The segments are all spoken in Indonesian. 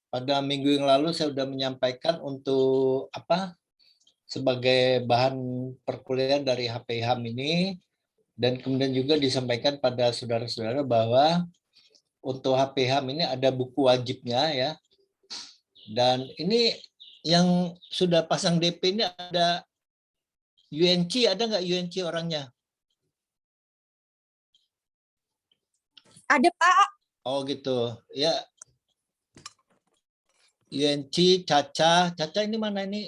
pada minggu yang lalu saya sudah menyampaikan untuk sebagai bahan perkuliahan dari HPHAM ini, dan kemudian juga disampaikan pada saudara-saudara bahwa untuk HPHAM ini ada buku wajibnya ya. Dan ini yang sudah pasang DP ini ada UNC, ada nggak UNC orangnya? Ada, Pak. Oh gitu. Ya. UNC, Caca. Caca ini mana ini?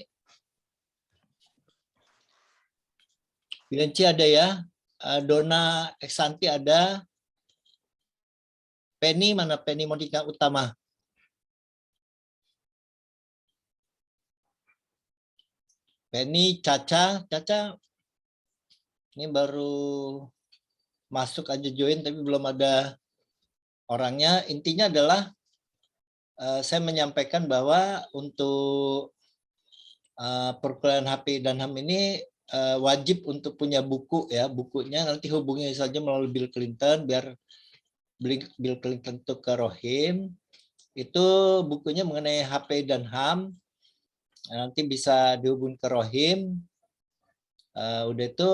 UNC ada ya. Dona Eksanti ada. Penny mana? Penny Monika Utama. Penny, Caca. Caca ini baru masuk aja join tapi belum ada orangnya. Intinya adalah saya menyampaikan bahwa untuk perkuliahan HP dan HAM ini wajib untuk punya buku ya. Bukunya nanti hubungi saja melalui Bill Clinton biar Bill Clinton itu ke Rohim. Itu bukunya mengenai HP dan HAM. Nanti bisa dihubungi ke Rohim. Udah itu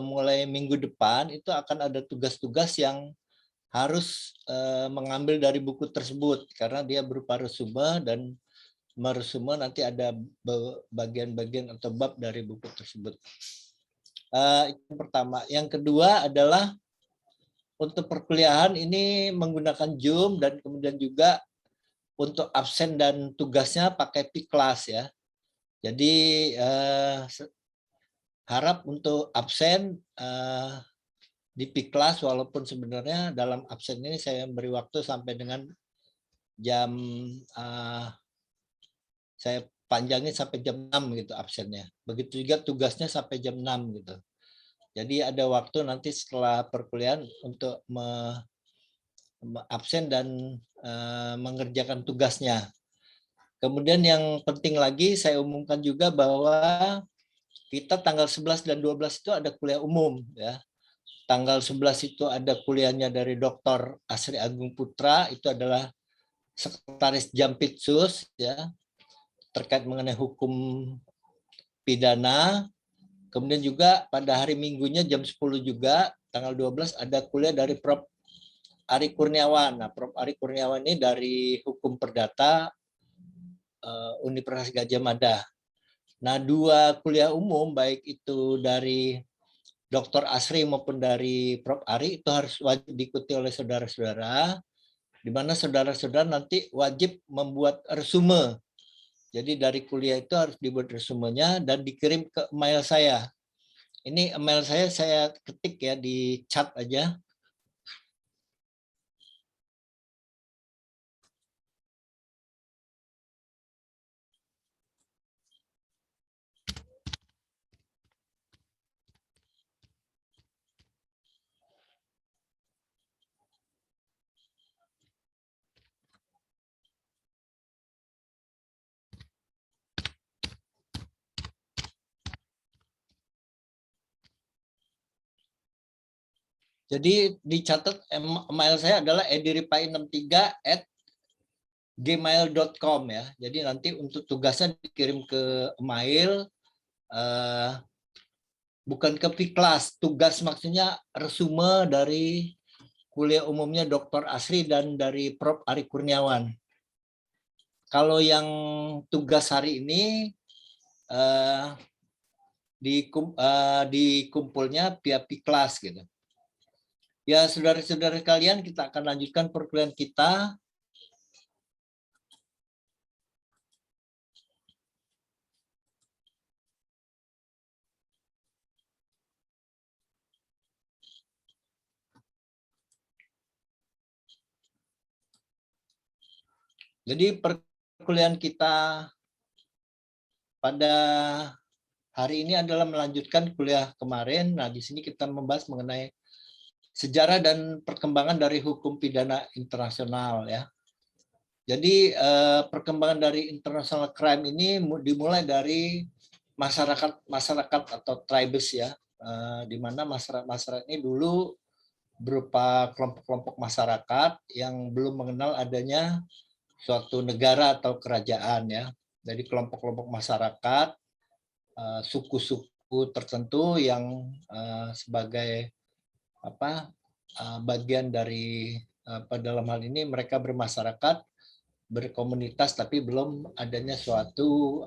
mulai minggu depan itu akan ada tugas-tugas yang harus mengambil dari buku tersebut karena dia berupa resume dan meresume nanti ada bagian-bagian atau bab dari buku tersebut. Yang pertama. Yang kedua adalah untuk perkuliahan ini menggunakan Zoom dan kemudian juga untuk absen dan tugasnya pakai P-Class ya. Jadi harap untuk absen di P-Class walaupun sebenarnya dalam absen ini saya beri waktu sampai dengan jam saya panjangin sampai jam 6 gitu absennya. Begitu juga tugasnya sampai jam 6 gitu. Jadi ada waktu nanti setelah perkuliahan untuk absen dan mengerjakan tugasnya. Kemudian yang penting lagi saya umumkan juga bahwa kita tanggal 11 dan 12 itu ada kuliah umum ya. Tanggal 11 itu ada kuliahnya dari Dr. Asri Agung Putra, itu adalah sekretaris Jampitsus ya, terkait mengenai hukum pidana. Kemudian juga pada hari Minggunya jam 10 juga, tanggal 12 ada kuliah dari Prof. Ari Kurniawan. Nah, Prof. Ari Kurniawan ini dari Hukum Perdata Universitas Gadjah Mada. Nah, dua kuliah umum, baik itu dari Dr. Asri maupun dari Prof. Ari, itu harus wajib diikuti oleh saudara-saudara, di mana saudara-saudara nanti wajib membuat resume. Jadi dari kuliah itu harus dibuat resumenya dan dikirim ke email saya. Ini email saya ketik ya di chat aja. Jadi dicatat email saya adalah ediripai63@gmail.com ya. Jadi nanti untuk tugasnya dikirim ke email, bukan ke P-Class. Tugas maksudnya resume dari kuliah umumnya Dr. Asri dan dari Prof. Ari Kurniawan. Kalau yang tugas hari ini dikumpulnya via P-Class gitu. Ya, saudara-saudara kalian, kita akan lanjutkan perkuliahan kita. Jadi perkuliahan kita pada hari ini adalah melanjutkan kuliah kemarin. Nah, di sini kita membahas mengenai sejarah dan perkembangan dari hukum pidana internasional ya. Jadi perkembangan dari international crime ini dimulai dari masyarakat atau tribes ya, di mana masyarakat ini dulu berupa kelompok-kelompok masyarakat yang belum mengenal adanya suatu negara atau kerajaan ya. Jadi kelompok-kelompok masyarakat, suku-suku tertentu yang sebagai bagian dari dalam hal ini mereka bermasyarakat, berkomunitas, tapi belum adanya suatu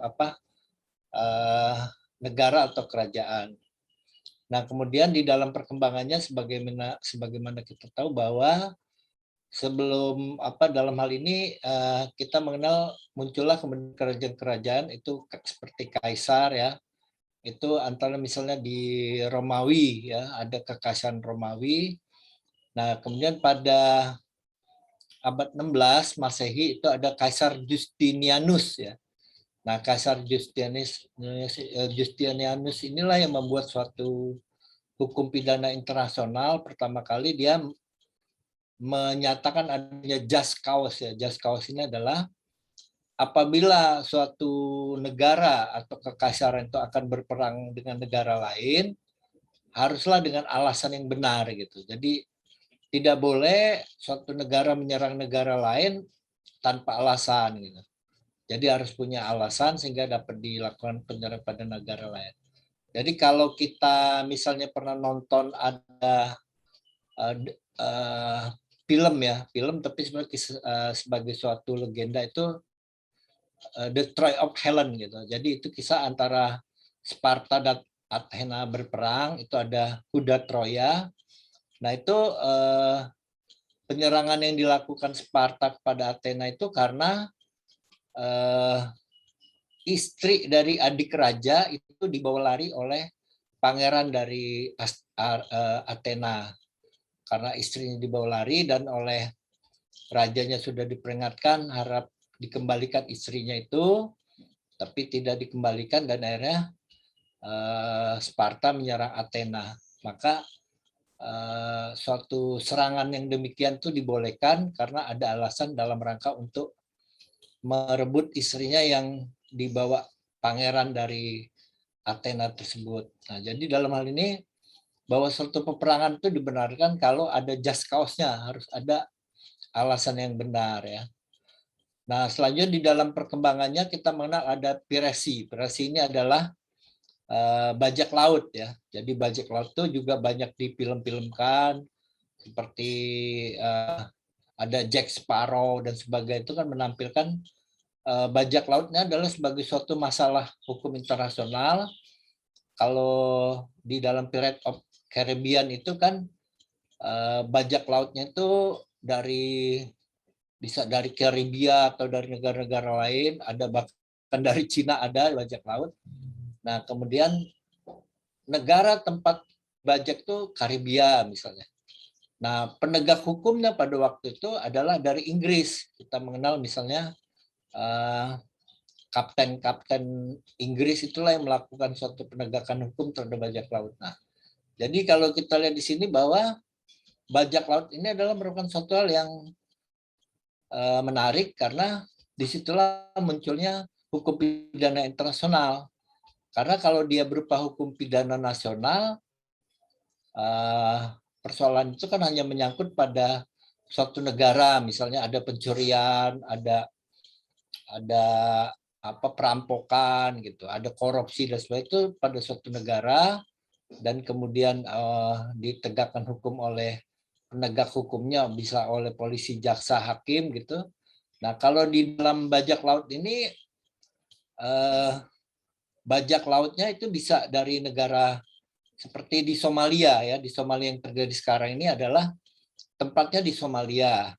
negara atau kerajaan. Nah, kemudian di dalam perkembangannya sebagaimana kita tahu bahwa sebelum dalam hal ini kita mengenal muncullah kerajaan-kerajaan itu seperti kaisar ya. Itu antara misalnya di Romawi ya, ada kekaisaran Romawi. Nah, kemudian pada abad 16 Masehi itu ada Kaisar Justinianus ya. Nah, Kaisar Justinianus inilah yang membuat suatu hukum pidana internasional. Pertama kali dia menyatakan adanya just cause ya. Just cause ini adalah apabila suatu negara atau kekaisaran itu akan berperang dengan negara lain, haruslah dengan alasan yang benar gitu. Jadi tidak boleh suatu negara menyerang negara lain tanpa alasan gitu. Jadi harus punya alasan sehingga dapat dilakukan penyerangan pada negara lain. Jadi kalau kita misalnya pernah nonton ada film ya, film tapi sebagai suatu legenda itu The Troy of Helen gitu. Jadi itu kisah antara Sparta dan Athena berperang, itu ada kuda Troya. Nah itu penyerangan yang dilakukan Sparta kepada Athena itu karena istri dari adik raja itu dibawa lari oleh pangeran dari Athena. Karena istrinya dibawa lari dan oleh rajanya sudah diperingatkan harap dikembalikan istrinya itu, tapi tidak dikembalikan dan akhirnya Sparta menyerang Athena. Maka suatu serangan yang demikian itu dibolehkan karena ada alasan dalam rangka untuk merebut istrinya yang dibawa pangeran dari Athena tersebut. Nah, jadi dalam hal ini bahwa suatu peperangan itu dibenarkan kalau ada just cause-nya, harus ada alasan yang benar ya. Nah, selanjutnya di dalam perkembangannya kita mengenal ada piresi. Piresi ini adalah bajak laut ya. Jadi bajak laut itu juga banyak difilm-filmkan seperti ada Jack Sparrow dan sebagainya, itu kan menampilkan bajak lautnya adalah sebagai suatu masalah hukum internasional. Kalau di dalam Pirates of Caribbean itu kan bajak lautnya itu bisa dari Karibia atau dari negara-negara lain, ada bahkan dari Cina ada bajak laut. Nah, kemudian negara tempat bajak itu Karibia misalnya. Nah, penegak hukumnya pada waktu itu adalah dari Inggris. Kita mengenal misalnya kapten Inggris itulah yang melakukan suatu penegakan hukum terhadap bajak laut. Nah, jadi kalau kita lihat di sini bahwa bajak laut ini adalah merupakan suatu hal yang menarik karena disitulah munculnya hukum pidana internasional. Karena kalau dia berupa hukum pidana nasional, persoalan itu kan hanya menyangkut pada suatu negara, misalnya ada pencurian, ada perampokan gitu, ada korupsi dan sebagainya, itu pada suatu negara dan kemudian ditegakkan hukum oleh penegak hukumnya, bisa oleh polisi, jaksa, hakim gitu. Nah, kalau di dalam bajak laut ini bajak lautnya itu bisa dari negara seperti di Somalia ya, di Somalia yang terjadi sekarang ini adalah tempatnya di Somalia.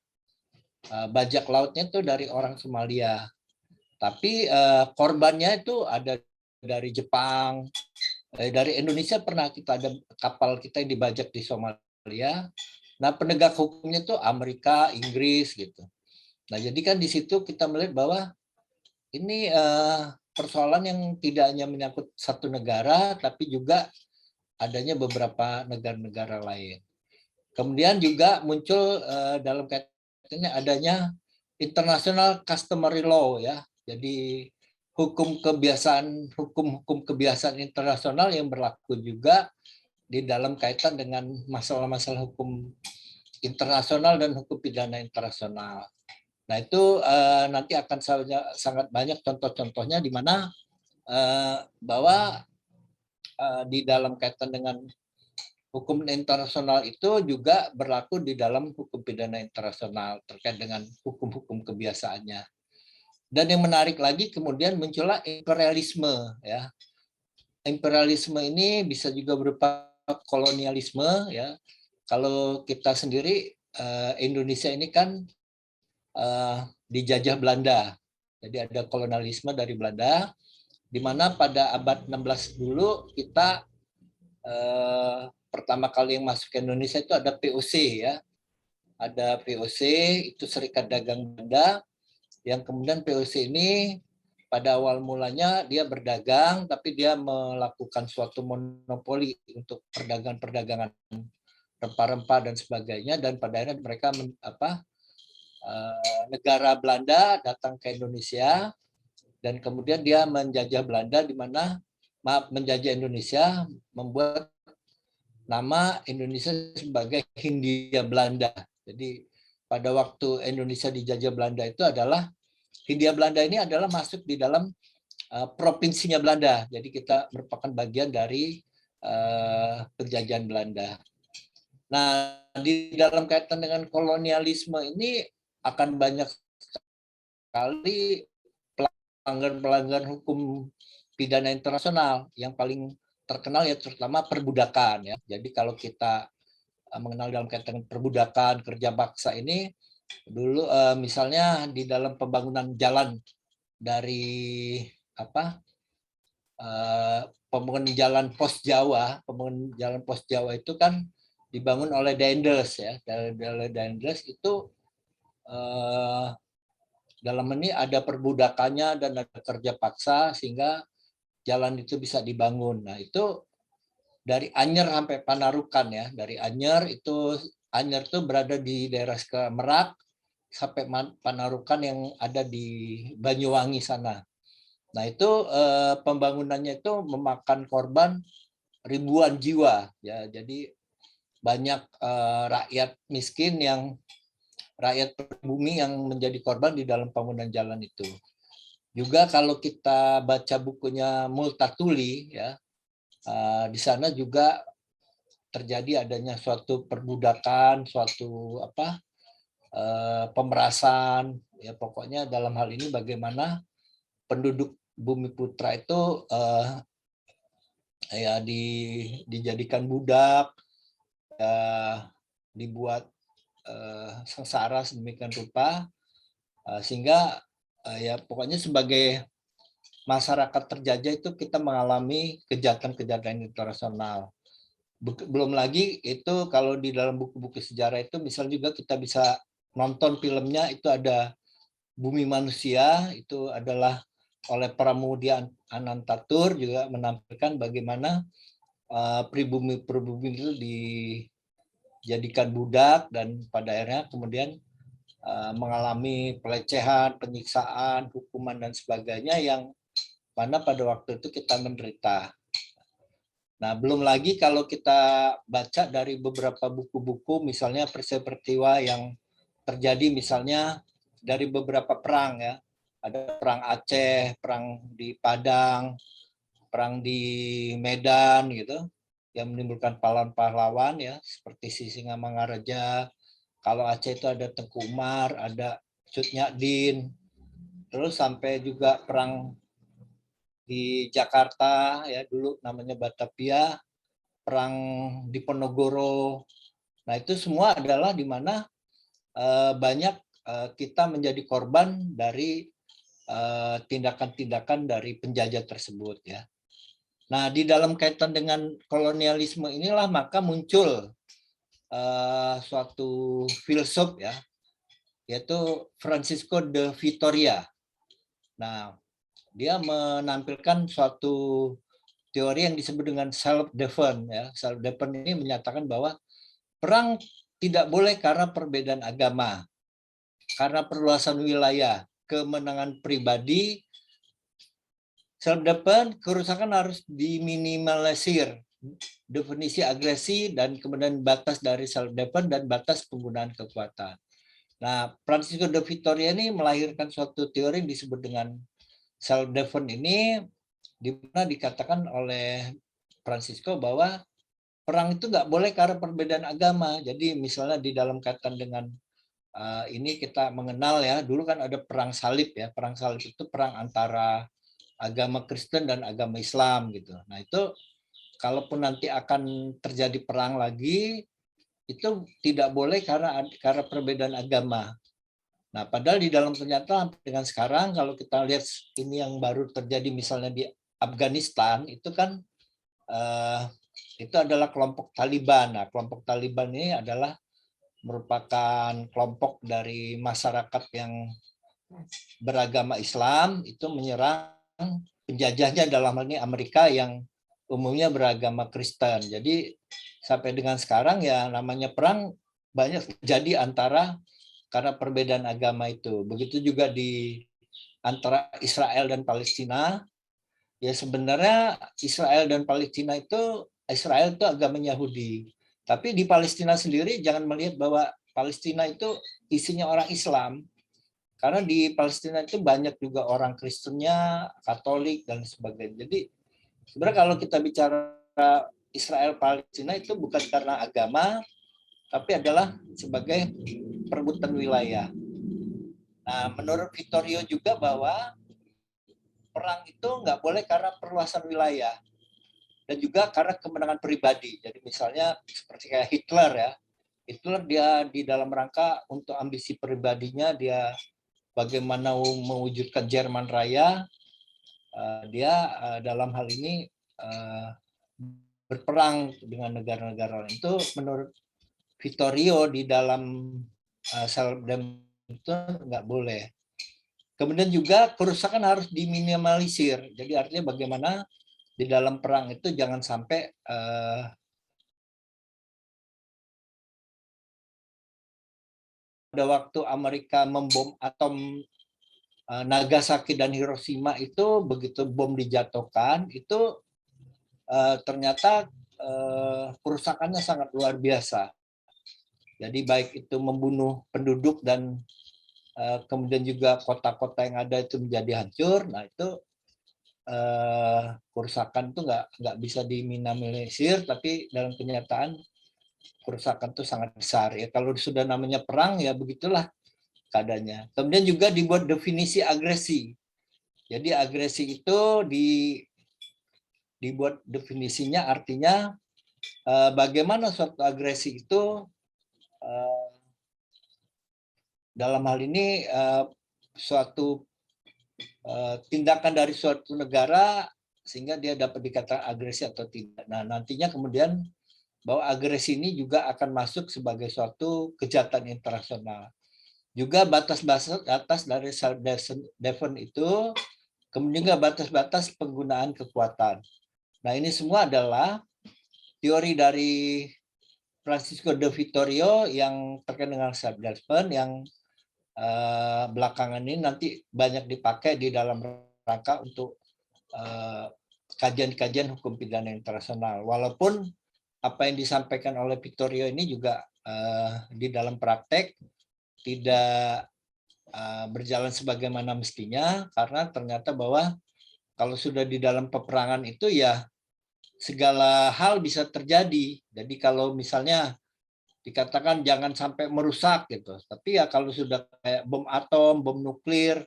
Bajak lautnya itu dari orang Somalia. Tapi korbannya itu ada dari Jepang, dari Indonesia pernah kita ada kapal kita yang dibajak di Somalia. Nah, penegak hukumnya itu Amerika, Inggris gitu. Nah, jadi kan di situ kita melihat bahwa ini persoalan yang tidak hanya menyangkut satu negara, tapi juga adanya beberapa negara-negara lain. Kemudian juga muncul dalam kaitannya adanya international customary law ya. Jadi hukum kebiasaan internasional yang berlaku juga di dalam kaitan dengan masalah-masalah hukum internasional dan hukum pidana internasional. Nah itu nanti akan sangat banyak contoh-contohnya di mana bahwa di dalam kaitan dengan hukum internasional itu juga berlaku di dalam hukum pidana internasional terkait dengan hukum-hukum kebiasaannya. Dan yang menarik lagi kemudian muncullah imperialisme ya. Imperialisme ini bisa juga berupa kolonialisme ya. Kalau kita sendiri Indonesia ini kan dijajah Belanda. Jadi ada kolonialisme dari Belanda di mana pada abad 16 dulu kita pertama kali yang masuk ke Indonesia itu ada POC ya. Ada POC itu Serikat Dagang Belanda yang kemudian POC ini pada awal mulanya dia berdagang tapi dia melakukan suatu monopoli untuk perdagangan rempah-rempah dan sebagainya dan pada akhirnya mereka negara Belanda datang ke Indonesia dan kemudian dia menjajah Belanda di mana menjajah Indonesia membuat nama Indonesia sebagai Hindia Belanda. Jadi pada waktu Indonesia dijajah Belanda itu adalah Hindia Belanda ini adalah masuk di dalam provinsinya Belanda. Jadi kita merupakan bagian dari penjajahan Belanda. Nah, di dalam kaitan dengan kolonialisme ini akan banyak sekali pelanggaran hukum pidana internasional yang paling terkenal ya terutama perbudakan ya. Jadi kalau kita mengenal dalam kaitan perbudakan kerja paksa ini dulu misalnya di dalam pembangunan jalan dari pembangunan jalan pos Jawa itu kan dibangun oleh Daendels ya. Dari Daendels itu dalam ini ada perbudakannya dan ada kerja paksa sehingga jalan itu bisa dibangun. Nah itu dari Anyer sampai Panarukan ya. Dari Anyer itu berada di daerah Merak sampai Panarukan yang ada di Banyuwangi sana. Nah itu pembangunannya itu memakan korban ribuan jiwa ya. Jadi banyak rakyat miskin rakyat pribumi yang menjadi korban di dalam pembangunan jalan itu. Juga kalau kita baca bukunya Multatuli ya, di sana juga terjadi adanya suatu perbudakan, suatu pemerasan ya, pokoknya dalam hal ini bagaimana penduduk Bumi Putra itu ya dijadikan budak, dibuat sengsara sedemikian rupa sehingga ya pokoknya sebagai masyarakat terjajah itu kita mengalami kejahatan-kejahatan internasional. Belum lagi itu kalau di dalam buku-buku sejarah itu misal juga kita bisa nonton filmnya itu ada Bumi Manusia, itu adalah oleh Pramudia Anantatur juga menampilkan bagaimana pribumi itu dijadikan budak dan pada akhirnya kemudian mengalami pelecehan, penyiksaan, hukuman dan sebagainya yang mana pada waktu itu kita menderita. Nah, belum lagi kalau kita baca dari beberapa buku-buku, misalnya peristiwa yang terjadi misalnya dari beberapa perang ya. Ada perang Aceh, perang di Padang, perang di Medan gitu, yang menimbulkan pahlawan-pahlawan ya, seperti Sisingamangaraja. Kalau Aceh itu ada Tengku Umar, ada Cut Nyadin, terus sampai juga perang di Jakarta ya dulu namanya Batavia, perang di Ponorogo. Nah itu semua adalah di mana banyak kita menjadi korban dari tindakan-tindakan dari penjajah tersebut ya. Nah di dalam kaitan dengan kolonialisme inilah maka muncul suatu filsuf ya, yaitu Francisco de Vitoria. Nah dia menampilkan suatu teori yang disebut dengan self-defense ya. Self-defense ini menyatakan bahwa perang tidak boleh karena perbedaan agama, karena perluasan wilayah, kemenangan pribadi. Self-defense kerusakan harus diminimalisir, definisi agresi dan kemudian batas dari self defense dan batas penggunaan kekuatan. Nah, Francisco de Vitoria ini melahirkan suatu teori disebut dengan self defense ini, di mana dikatakan oleh Francisco bahwa perang itu nggak boleh karena perbedaan agama. Jadi misalnya di dalam kaitan dengan ini kita mengenal ya, dulu kan ada perang salib ya. Perang salib itu perang antara agama Kristen dan agama Islam gitu. Nah itu kalaupun nanti akan terjadi perang lagi, itu tidak boleh karena perbedaan agama. Nah, padahal di dalam kenyataan dengan sekarang kalau kita lihat ini yang baru terjadi misalnya di Afghanistan itu kan itu adalah kelompok Taliban. Nah, kelompok Taliban ini adalah merupakan kelompok dari masyarakat yang beragama Islam itu menyerang penjajahnya dalam hal ini Amerika yang umumnya beragama Kristen. Jadi sampai dengan sekarang ya namanya perang banyak terjadi antara karena perbedaan agama itu. Begitu juga di antara Israel dan Palestina. Ya sebenarnya Israel dan Palestina itu Israel itu agama Yahudi. Tapi di Palestina sendiri jangan melihat bahwa Palestina itu isinya orang Islam. Karena di Palestina itu banyak juga orang Kristennya, Katolik dan sebagainya. Jadi sebenarnya kalau kita bicara Israel Palestina itu bukan karena agama, tapi adalah sebagai perebutan wilayah. Nah, menurut Vittorio juga bahwa perang itu nggak boleh karena perluasan wilayah dan juga karena kemenangan pribadi. Jadi misalnya seperti kayak Hitler ya, Hitler dia di dalam rangka untuk ambisi pribadinya dia bagaimana mewujudkan Jerman Raya, dia dalam hal ini berperang dengan negara-negara lain. Itu menurut Vittorio di dalam self defense itu nggak boleh. Kemudian juga kerusakan harus diminimalisir. Jadi artinya bagaimana di dalam perang itu jangan sampai pada waktu Amerika membom atom Nagasaki dan Hiroshima itu begitu bom dijatuhkan itu ternyata kerusakannya sangat luar biasa. Jadi baik itu membunuh penduduk dan kemudian juga kota-kota yang ada itu menjadi hancur. Nah itu kerusakan itu nggak bisa diminimalisir, tapi dalam kenyataan kerusakan itu sangat besar ya. Kalau sudah namanya perang ya begitulah keadaannya. Kemudian juga dibuat definisi agresi. Jadi agresi itu dibuat definisinya artinya bagaimana suatu agresi itu dalam hal ini suatu tindakan dari suatu negara sehingga dia dapat dikatakan agresi atau tidak. Nah, nantinya kemudian bahwa agresi ini juga akan masuk sebagai suatu kejahatan internasional. Juga batas-batas dari self defense itu, kemudian juga batas-batas penggunaan kekuatan. Nah, ini semua adalah teori dari Francisco de Vitorio yang terkait dengan self defense yang belakangan ini nanti banyak dipakai di dalam rangka untuk kajian-kajian hukum pidana internasional. Walaupun apa yang disampaikan oleh Vittorio ini juga di dalam praktek tidak berjalan sebagaimana mestinya, karena ternyata bahwa kalau sudah di dalam peperangan itu ya segala hal bisa terjadi. Jadi kalau misalnya dikatakan jangan sampai merusak gitu. Tapi ya kalau sudah kayak bom atom, bom nuklir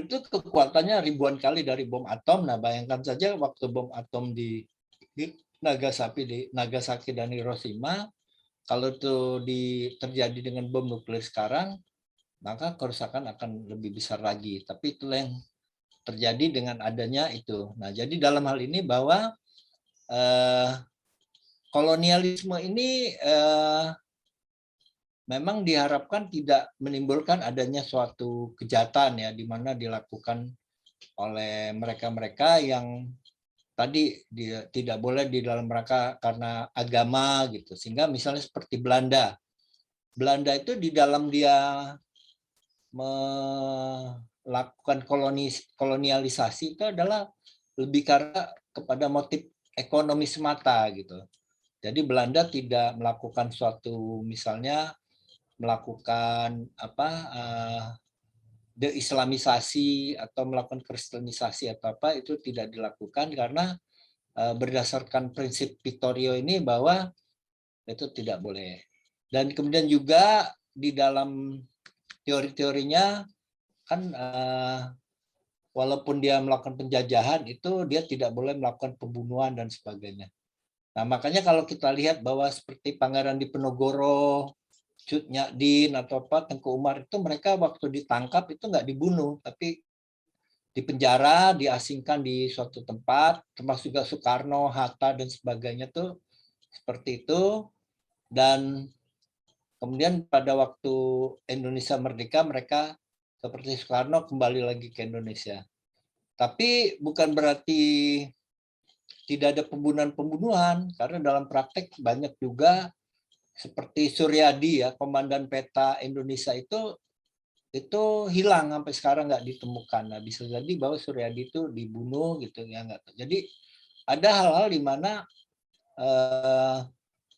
itu kekuatannya ribuan kali dari bom atom. Nah, bayangkan saja waktu bom atom di Nagasaki dan Hiroshima, kalau itu terjadi dengan bom nuklir sekarang, maka kerusakan akan lebih besar lagi. Tapi itulah yang terjadi dengan adanya itu. Nah, jadi dalam hal ini bahwa kolonialisme ini memang diharapkan tidak menimbulkan adanya suatu kejahatan ya, di mana dilakukan oleh mereka-mereka yang tadi tidak boleh di dalam rangka karena agama gitu. Sehingga misalnya seperti Belanda itu di dalam dia melakukan kolonialisasi itu adalah lebih karena kepada motif ekonomi semata gitu. Jadi Belanda tidak melakukan suatu misalnya melakukan deislamisasi atau melakukan kristenisasi atau apa, itu tidak dilakukan karena berdasarkan prinsip Vittorio ini bahwa itu tidak boleh. Dan kemudian juga di dalam teori-teorinya kan walaupun dia melakukan penjajahan itu dia tidak boleh melakukan pembunuhan dan sebagainya. Nah, makanya kalau kita lihat bahwa seperti Pangeran Diponegoro, Cut Nyak atau apa Tengku Umar itu mereka waktu ditangkap itu nggak dibunuh, tapi dipenjara, diasingkan di suatu tempat, termasuk juga Soekarno, Hatta dan sebagainya tuh seperti itu. Dan kemudian pada waktu Indonesia merdeka mereka seperti Soekarno kembali lagi ke Indonesia. Tapi bukan berarti tidak ada pembunuhan-pembunuhan, karena dalam praktek banyak juga seperti Suryadi ya, komandan peta Indonesia itu hilang sampai sekarang nggak ditemukan. Nah, bisa jadi bahwa Suryadi itu dibunuh gitu ya, nggak tahu. Jadi ada hal-hal di mana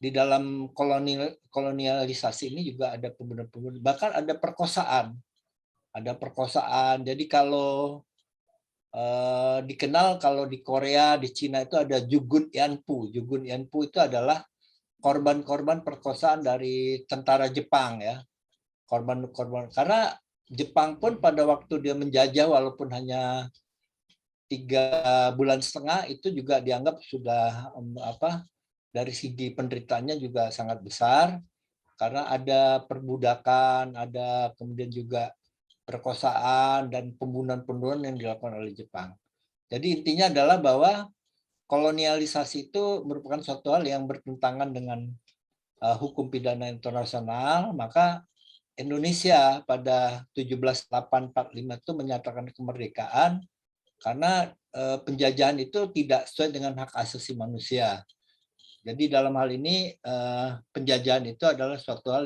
di dalam kolonialisasi ini juga ada pembunuhan-pembunuhan, bahkan ada perkosaan. Ada perkosaan. Jadi kalau dikenal kalau di Korea, di Cina itu ada Jugun Yanpu. Jugun Yanpu itu adalah korban-korban perkosaan dari tentara Jepang ya. Korban-korban karena Jepang pun pada waktu dia menjajah walaupun hanya 3,5 bulan itu juga dianggap sudah dari segi penderitaannya juga sangat besar karena ada perbudakan, ada kemudian juga perkosaan dan pembunuhan-pembunuhan yang dilakukan oleh Jepang. Jadi intinya adalah bahwa kolonialisasi itu merupakan suatu hal yang bertentangan dengan hukum pidana internasional, maka Indonesia pada 17.845 itu menyatakan kemerdekaan karena penjajahan itu tidak sesuai dengan hak asasi manusia. Jadi dalam hal ini penjajahan itu adalah suatu hal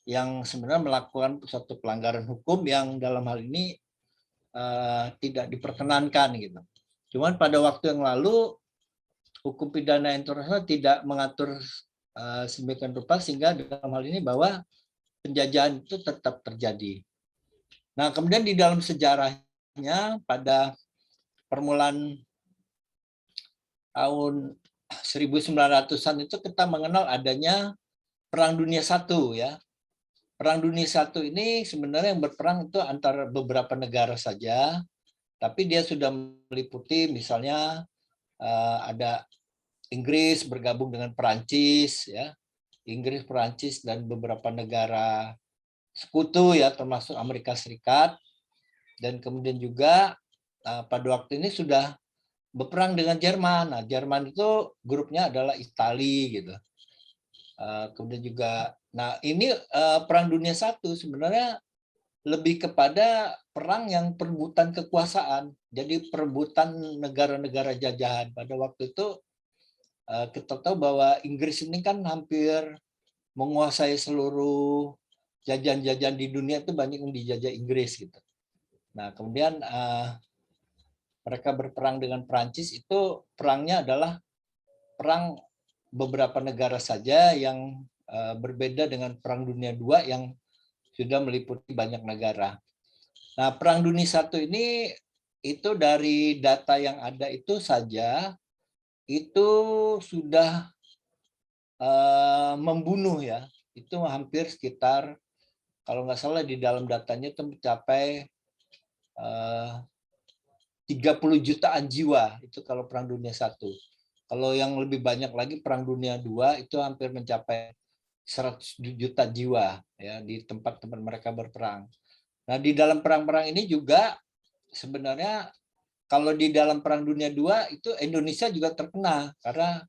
yang sebenarnya melakukan suatu pelanggaran hukum yang dalam hal ini tidak diperkenankan gitu. Cuman pada waktu yang lalu hukum pidana internasional tidak mengatur sedemikian rupa sehingga dalam hal ini bahwa penjajahan itu tetap terjadi. Nah, kemudian di dalam sejarahnya pada permulaan tahun 1900-an itu kita mengenal adanya Perang Dunia I ya. Perang Dunia I ini sebenarnya yang berperang itu antara beberapa negara saja, tapi dia sudah meliputi misalnya ada Inggris bergabung dengan Perancis ya. Inggris, Perancis dan beberapa negara sekutu ya termasuk Amerika Serikat, dan kemudian juga pada waktu ini sudah berperang dengan Jerman. Nah, Jerman itu grupnya adalah Italia gitu. Kemudian juga, nah ini Perang Dunia I sebenarnya lebih kepada perang yang perebutan kekuasaan. Jadi perebutan negara-negara jajahan. Pada waktu itu kita tahu bahwa Inggris ini kan hampir menguasai seluruh jajan-jajan di dunia, itu banyak yang dijajah Inggris gitu. Nah, kemudian mereka berperang dengan Prancis, itu perangnya adalah perang beberapa negara saja yang berbeda dengan Perang Dunia II yang sudah meliputi banyak negara. Nah, Perang Dunia I ini itu dari data yang ada itu saja itu sudah membunuh ya, itu hampir sekitar kalau nggak salah di dalam datanya itu mencapai 30 jutaan jiwa itu kalau Perang Dunia I. Kalau yang lebih banyak lagi Perang Dunia II itu hampir mencapai 100 juta jiwa ya di tempat-tempat mereka berperang. Nah, di dalam perang-perang ini juga sebenarnya kalau di dalam Perang Dunia II itu Indonesia juga terkena karena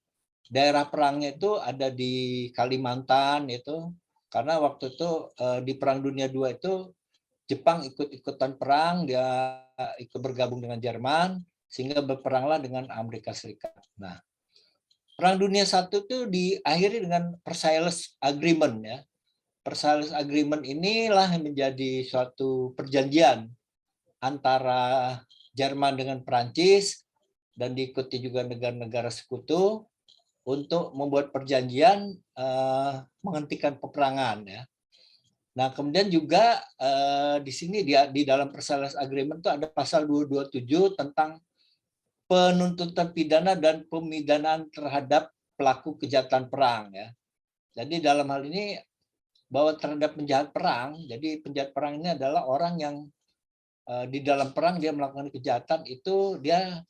daerah perangnya itu ada di Kalimantan itu, karena waktu itu di Perang Dunia II itu Jepang ikut-ikutan perang, dia ikut bergabung dengan Jerman sehingga berperanglah dengan Amerika Serikat. Nah, Perang Dunia I itu diakhiri dengan Versailles Agreement ya. Versailles Agreement inilah yang menjadi suatu perjanjian antara Jerman dengan Perancis dan diikuti juga negara-negara sekutu untuk membuat perjanjian menghentikan peperangan ya. Nah, kemudian juga di sini di dalam Versailles Agreement itu ada pasal 227 tentang penuntutan pidana dan pemidanaan terhadap pelaku kejahatan perang ya. Jadi dalam hal ini bahwa terhadap penjahat perang, jadi penjahat perang ini adalah orang yang di dalam perang dia melakukan kejahatan, itu dia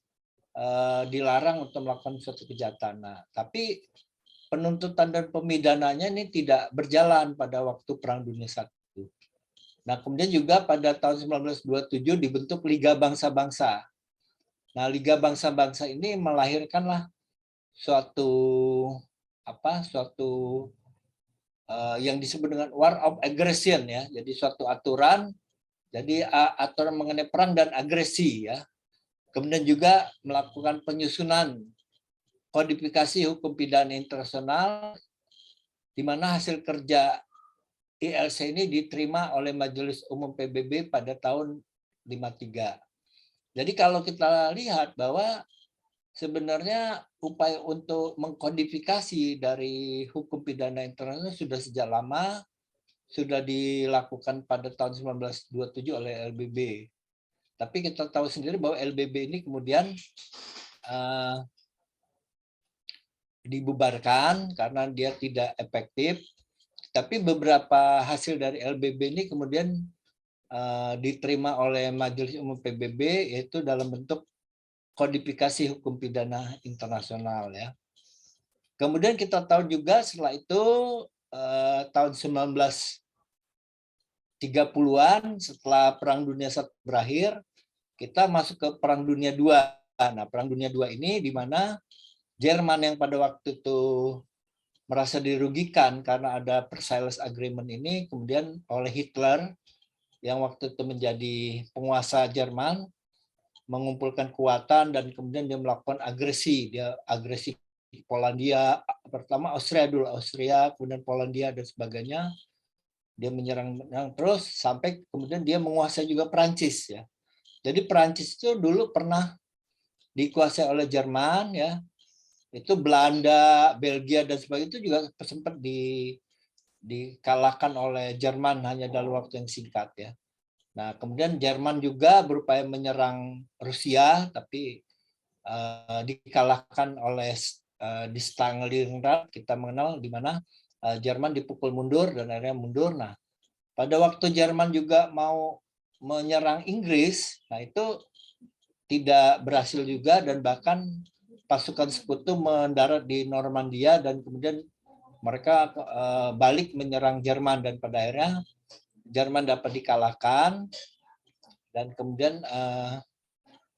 dilarang untuk melakukan suatu kejahatan. Nah, tapi penuntutan dan pemidananya ini tidak berjalan pada waktu Perang Dunia I. Nah, kemudian juga pada tahun 1927 dibentuk Liga Bangsa-Bangsa. Nah, Liga Bangsa-Bangsa ini melahirkanlah suatu yang disebut dengan War of Aggression ya. Jadi suatu aturan, jadi aturan mengenai perang dan agresi ya. Kemudian juga melakukan penyusunan kodifikasi hukum pidana internasional, di mana hasil kerja ILC ini diterima oleh Majelis Umum PBB pada tahun 53. Jadi kalau kita lihat bahwa sebenarnya upaya untuk mengkodifikasi dari hukum pidana internasional sudah sejak lama, sudah dilakukan pada tahun 1927 oleh LBB. Tapi kita tahu sendiri bahwa LBB ini kemudian dibubarkan karena dia tidak efektif. Tapi beberapa hasil dari LBB ini kemudian diterima oleh Majelis Umum PBB, yaitu dalam bentuk kodifikasi hukum pidana internasional ya. Kemudian kita tahu juga setelah itu tahun 1930-an setelah Perang Dunia I berakhir, kita masuk ke Perang Dunia II. Nah, Perang Dunia II ini di mana Jerman yang pada waktu itu merasa dirugikan karena ada Versailles Agreement ini, kemudian oleh Hitler yang waktu itu menjadi penguasa Jerman, mengumpulkan kekuatan dan kemudian dia melakukan agresi. Dia agresi Polandia, pertama Austria dulu, Austria, kemudian Polandia dan sebagainya. Dia menyerang terus sampai kemudian dia menguasai juga Perancis ya. Jadi Perancis itu dulu pernah dikuasai oleh Jerman ya. Itu Belanda, Belgia dan sebagainya itu juga sempat dikalahkan oleh Jerman hanya dalam waktu yang singkat ya. Nah, kemudian Jerman juga berupaya menyerang Rusia tapi dikalahkan oleh di Stalingrad, kita mengenal di mana Jerman dipukul mundur dan akhirnya mundur. Nah, pada waktu Jerman juga mau menyerang Inggris, nah itu tidak berhasil juga dan bahkan pasukan sekutu mendarat di Normandia dan kemudian mereka balik menyerang Jerman dan pada akhirnya Jerman dapat dikalahkan dan kemudian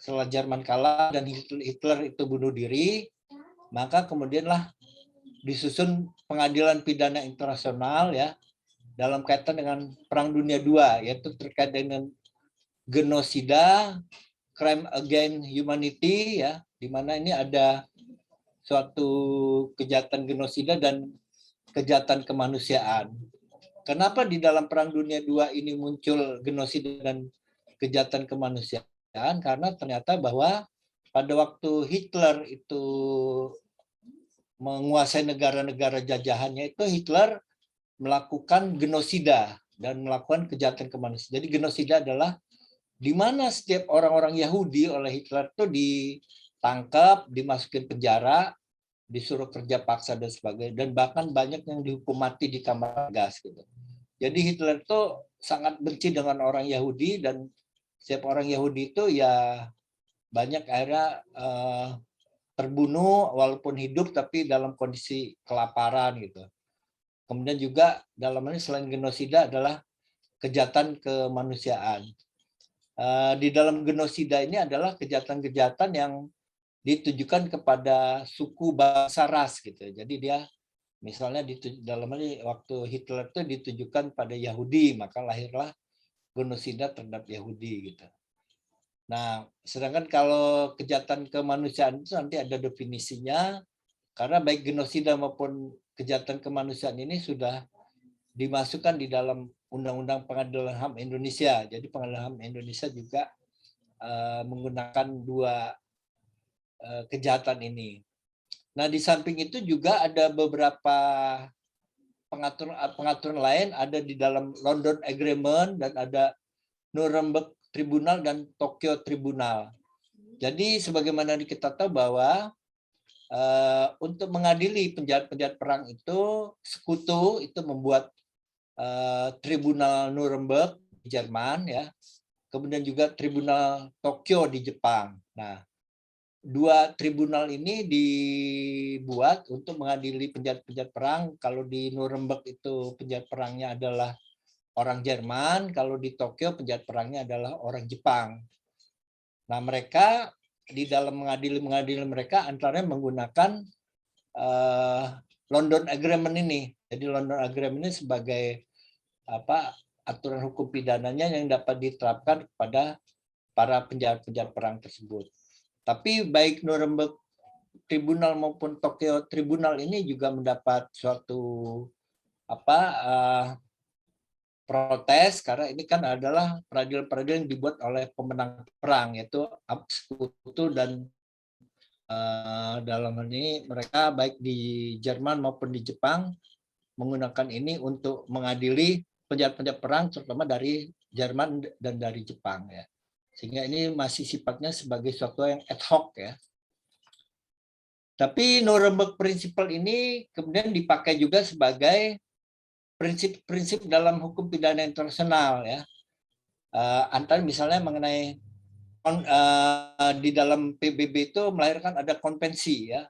setelah Jerman kalah dan Hitler itu bunuh diri, maka kemudianlah disusun pengadilan pidana internasional ya dalam kaitan dengan Perang Dunia II, yaitu terkait dengan genosida, crime against humanity ya, di mana ini ada suatu kejahatan genosida dan kejahatan kemanusiaan. Kenapa di dalam Perang Dunia II ini muncul genosida dan kejahatan kemanusiaan? Karena ternyata bahwa pada waktu Hitler itu menguasai negara-negara jajahannya itu Hitler melakukan genosida dan melakukan kejahatan kemanusiaan. Jadi genosida adalah di mana setiap orang-orang Yahudi oleh Hitler itu ditangkap, dimasukin penjara, disuruh kerja paksa dan sebagainya, dan bahkan banyak yang dihukum mati di kamar gas gitu. Jadi Hitler itu sangat benci dengan orang Yahudi dan setiap orang Yahudi itu ya banyak akhirnya terbunuh walaupun hidup tapi dalam kondisi kelaparan gitu. Kemudian juga dalam ini selain genosida adalah kejahatan kemanusiaan. Di dalam genosida ini adalah kejahatan-kejahatan yang ditujukan kepada suku, bangsa, ras gitu. Jadi dia misalnya dalam ini waktu Hitler itu ditujukan pada Yahudi, maka lahirlah genosida terhadap Yahudi gitu. Nah, sedangkan kalau kejahatan kemanusiaan itu nanti ada definisinya, karena baik genosida maupun kejahatan kemanusiaan ini sudah dimasukkan di dalam Undang-Undang Pengadilan HAM Indonesia. Jadi Pengadilan HAM Indonesia juga menggunakan dua kejahatan ini. Nah, di samping itu juga ada beberapa pengaturan lain ada di dalam London Agreement dan ada Nuremberg Tribunal dan Tokyo Tribunal. Jadi sebagaimana kita tahu bahwa untuk mengadili penjahat-penjahat perang itu sekutu itu membuat Tribunal Nuremberg di Jerman ya. Kemudian juga Tribunal Tokyo di Jepang. Nah, dua tribunal ini dibuat untuk mengadili penjahat-penjahat perang. Kalau di Nuremberg itu penjahat perangnya adalah orang Jerman, kalau di Tokyo penjahat perangnya adalah orang Jepang. Nah, mereka di dalam mengadili mereka antara menggunakan London Agreement ini. Jadi London Agreement ini sebagai aturan hukum pidananya yang dapat diterapkan kepada para penjahat-penjahat perang tersebut. Tapi baik Nuremberg Tribunal maupun Tokyo Tribunal ini juga mendapat suatu protes karena ini kan adalah peradilan-peradilan yang dibuat oleh pemenang perang, yaitu sekutu dan dalam hal ini mereka baik di Jerman maupun di Jepang menggunakan ini untuk mengadili penjahat-penjahat perang terutama dari Jerman dan dari Jepang ya. Sehingga ini masih sifatnya sebagai suatu yang ad hoc ya. Tapi Nuremberg Principle ini kemudian dipakai juga sebagai prinsip-prinsip dalam hukum pidana internasional ya. Antara misalnya mengenai di dalam PBB itu melahirkan ada konvensi ya.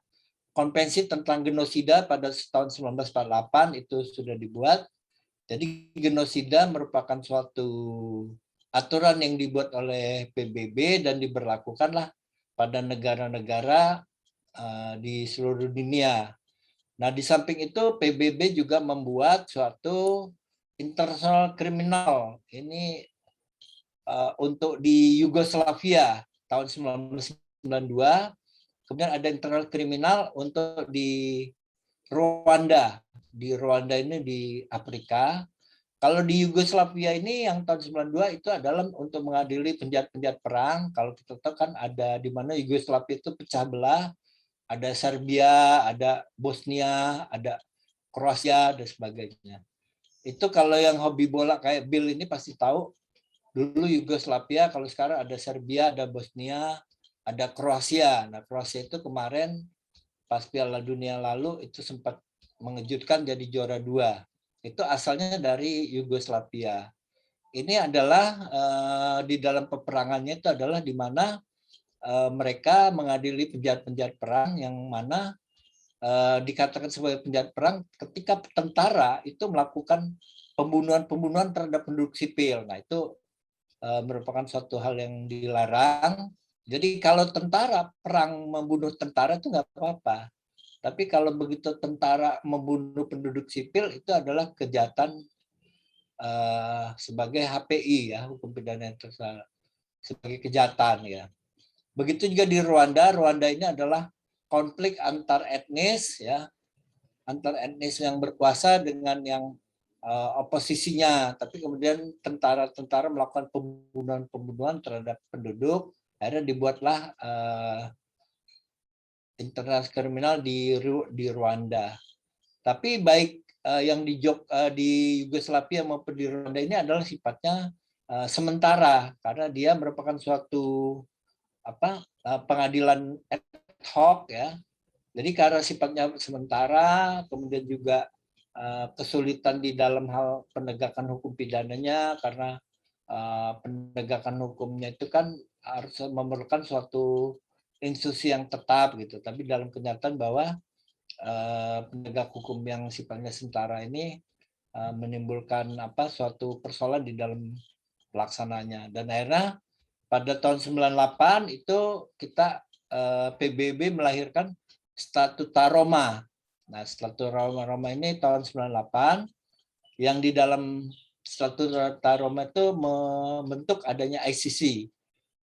Konvensi tentang genosida pada tahun 1948 itu sudah dibuat. Jadi genosida merupakan suatu aturan yang dibuat oleh PBB dan diberlakukanlah pada negara-negara di seluruh dunia. Nah, di samping itu PBB juga membuat suatu international criminal. Ini untuk di Yugoslavia tahun 1992. Kemudian ada internal kriminal untuk di Rwanda. Di Rwanda ini di Afrika. Kalau di Yugoslavia ini yang tahun 92 itu adalah untuk mengadili penjahat-penjahat perang. Kalau kita tahu kan ada di mana Yugoslavia itu pecah belah. Ada Serbia, ada Bosnia, ada Kroasia, dan sebagainya. Itu kalau yang hobi bola kayak Bill ini pasti tahu. Dulu Yugoslavia, kalau sekarang ada Serbia, ada Bosnia, ada Kroasia. Nah, Kroasia itu kemarin pas Piala Dunia lalu itu sempat mengejutkan jadi juara 2. Itu asalnya dari Yugoslavia. Ini adalah di dalam peperangannya itu adalah di mana mereka mengadili penjahat-penjahat perang yang mana dikatakan sebagai penjahat perang ketika tentara itu melakukan pembunuhan-pembunuhan terhadap penduduk sipil. Nah, itu merupakan suatu hal yang dilarang. Jadi kalau tentara perang membunuh tentara itu nggak apa-apa. Tapi kalau begitu tentara membunuh penduduk sipil itu adalah kejahatan sebagai HPI ya, hukum pidana internasional sebagai kejahatan ya. Begitu juga di Rwanda. Rwanda ini adalah konflik antar etnis ya, antar etnis yang berkuasa dengan yang oposisinya. Tapi kemudian tentara-tentara melakukan pembunuhan-pembunuhan terhadap penduduk. Akhirnya dibuatlah internal kriminal di Rwanda. Tapi baik yang di Yugoslavia maupun di Rwanda ini adalah sifatnya sementara karena dia merupakan suatu pengadilan ad hoc ya. Jadi karena sifatnya sementara, kemudian juga kesulitan di dalam hal penegakan hukum pidananya karena penegakan hukumnya itu kan harus memerlukan suatu institusi yang tetap gitu. Tapi dalam kenyataan bahwa penegak hukum yang sifatnya sementara ini menimbulkan suatu persoalan di dalam pelaksananya. Dan akhirnya pada tahun 98 itu kita PBB melahirkan Statuta Roma. Nah, Statuta Roma ini tahun 98 yang di dalam Statuta Roma itu membentuk adanya ICC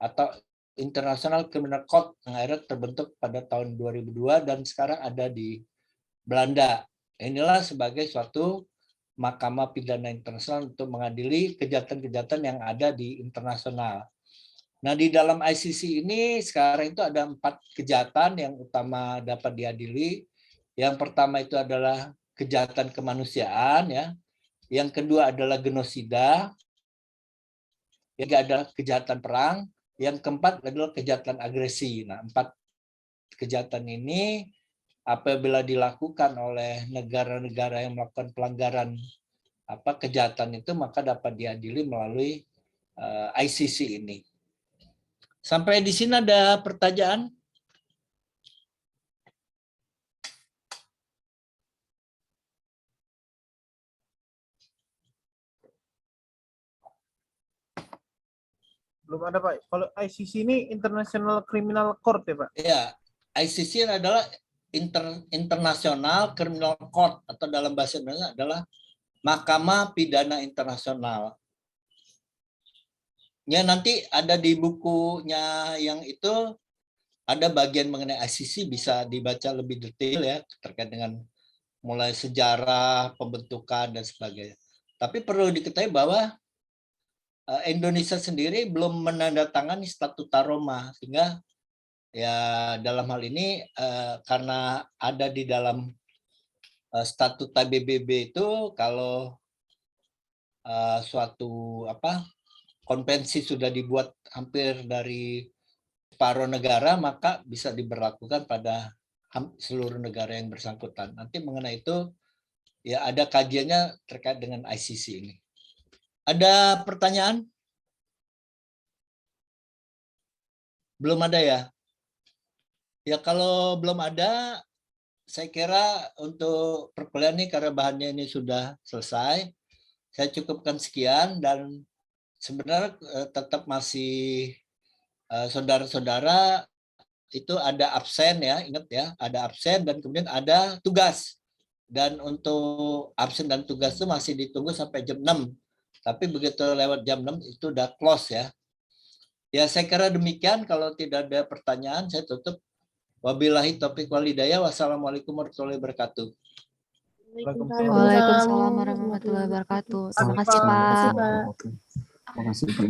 atau International Criminal Court yang akhirnya terbentuk pada tahun 2002 dan sekarang ada di Belanda. Inilah sebagai suatu mahkamah pidana internasional untuk mengadili kejahatan-kejahatan yang ada di internasional. Nah, di dalam ICC ini sekarang itu ada 4 kejahatan yang utama dapat diadili. Yang pertama itu adalah kejahatan kemanusiaan, ya. Yang kedua adalah genosida. Yang ketiga adalah kejahatan perang. Yang keempat adalah kejahatan agresi. Nah, 4 kejahatan ini apabila dilakukan oleh negara-negara yang melakukan pelanggaran kejahatan itu, maka dapat diadili melalui ICC ini. Sampai di sini ada pertanyaan? Belum ada Pak. Kalau ICC ini International Criminal Court ya Pak? Ya, ICC adalah International Criminal Court, atau dalam bahasa Indonesia adalah Mahkamah Pidana Internasional. Ya, nanti ada di bukunya yang itu ada bagian mengenai ICC, bisa dibaca lebih detail ya, terkait dengan mulai sejarah, pembentukan dan sebagainya. Tapi perlu diketahui bahwa Indonesia sendiri belum menandatangani Statuta Roma, sehingga ya dalam hal ini karena ada di dalam Statuta PBB itu, kalau suatu konvensi sudah dibuat hampir dari separuh negara, maka bisa diberlakukan pada seluruh negara yang bersangkutan. Nanti mengenai itu ya ada kajiannya terkait dengan ICC ini. Ada pertanyaan? Belum ada ya? Ya kalau belum ada, saya kira untuk perkuliahan ini karena bahannya ini sudah selesai, saya cukupkan sekian, dan sebenarnya tetap masih saudara-saudara itu ada absen ya, ingat ya, ada absen dan kemudian ada tugas. Dan untuk absen dan tugas itu masih ditunggu sampai jam 6. Tapi begitu lewat jam 6 itu udah close ya. Ya saya kira demikian, kalau tidak ada pertanyaan saya tutup. Wabillahi taufiq wal hidayah. Wassalamualaikum warahmatullahi wabarakatuh. Waalaikumsalam warahmatullahi wabarakatuh. Terima kasih Pak. Terima kasih Pak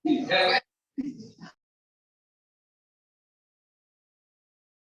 Edi.